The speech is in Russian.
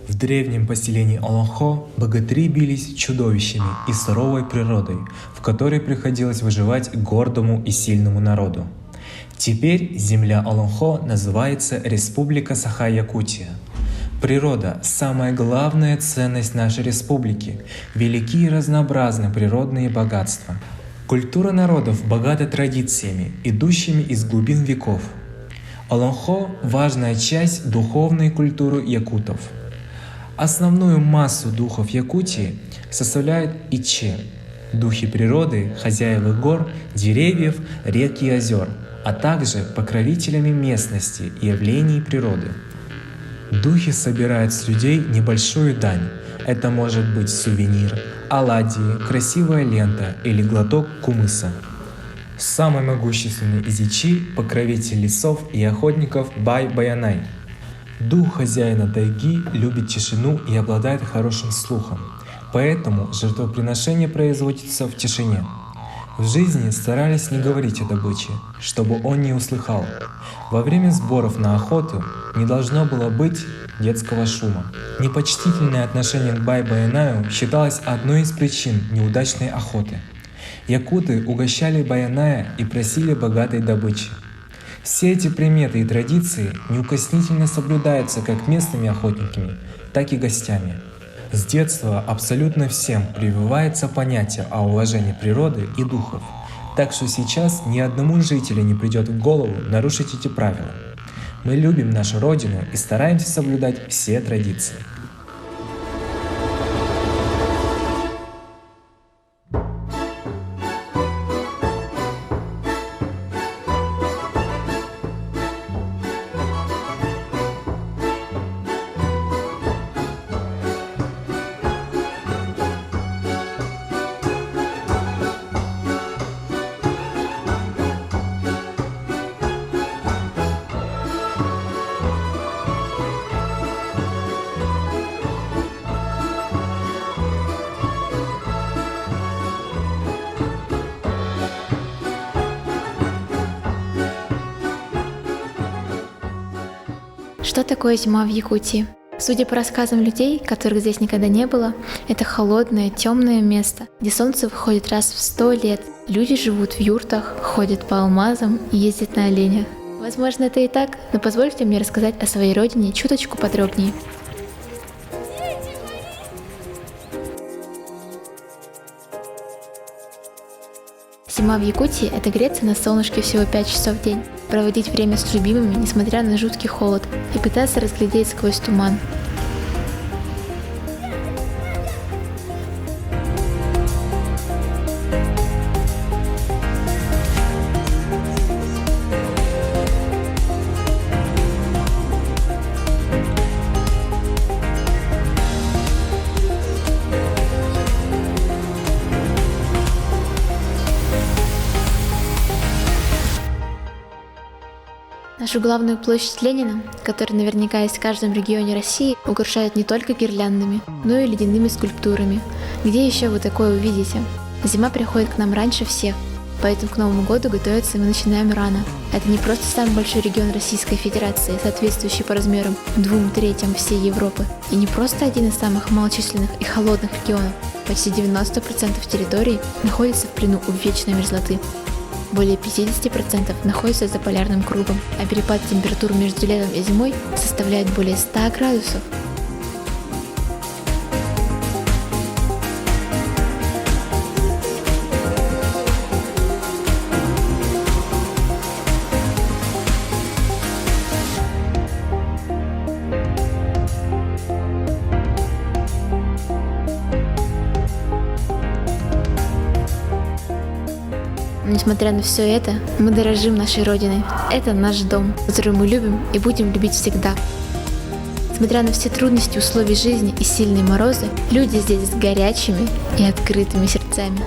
В древнем поселении Олонхо богатыри бились с чудовищами и суровой природой, в которой приходилось выживать гордому и сильному народу. Теперь земля Олонхо называется Республика Саха-Якутия. Природа – самая главная ценность нашей республики, велики и разнообразны природные богатства. Культура народов богата традициями, идущими из глубин веков. Олонхо – важная часть духовной культуры якутов. Основную массу духов Якутии составляют иче – духи природы, хозяева гор, деревьев, рек и озер, а также покровителями местности и явлений природы. Духи собирают с людей небольшую дань. Это может быть сувенир, оладьи, красивая лента или глоток кумыса. Самый могущественный из ичи – покровитель лесов и охотников Бай-Баянай. Дух хозяина тайги любит тишину и обладает хорошим слухом, поэтому жертвоприношение производится в тишине. В жизни старались не говорить о добыче, чтобы он не услыхал. Во время сборов на охоту не должно было быть детского шума. Непочтительное отношение к Бай-Баянаю считалось одной из причин неудачной охоты. Якуты угощали Баяная и просили богатой добычи. Все эти приметы и традиции неукоснительно соблюдаются как местными охотниками, так и гостями. С детства абсолютно всем прививается понятие о уважении природы и духов, так что сейчас ни одному жителю не придет в голову нарушить эти правила. Мы любим нашу родину и стараемся соблюдать все традиции. Что такое зима в Якутии? Судя по рассказам людей, которых здесь никогда не было, это холодное, темное место, где солнце выходит раз в 100 лет. Люди живут в юртах, ходят по алмазам и ездят на оленях. Возможно, это и так, но позвольте мне рассказать о своей родине чуточку подробнее. Зима в Якутии – это греться на солнышке всего 5 часов в день, проводить время с любимыми, несмотря на жуткий холод, и пытаться разглядеть сквозь туман. Нашу главную площадь Ленина, которая наверняка есть в каждом регионе России, украшают не только гирляндами, но и ледяными скульптурами. Где еще вы такое увидите? Зима приходит к нам раньше всех, поэтому к Новому году готовиться мы начинаем рано. Это не просто самый большой регион Российской Федерации, соответствующий по размерам 2/3 всей Европы, и не просто один из самых малочисленных и холодных регионов. Почти 90% территории находится в плену у вечной мерзлоты. Более 50% находятся за полярным кругом, а перепад температур между летом и зимой составляет более 100 градусов. Но несмотря на все это, мы дорожим нашей Родиной. Это наш дом, который мы любим и будем любить всегда. Несмотря на все трудности условий жизни и сильные морозы, люди здесь с горячими и открытыми сердцами.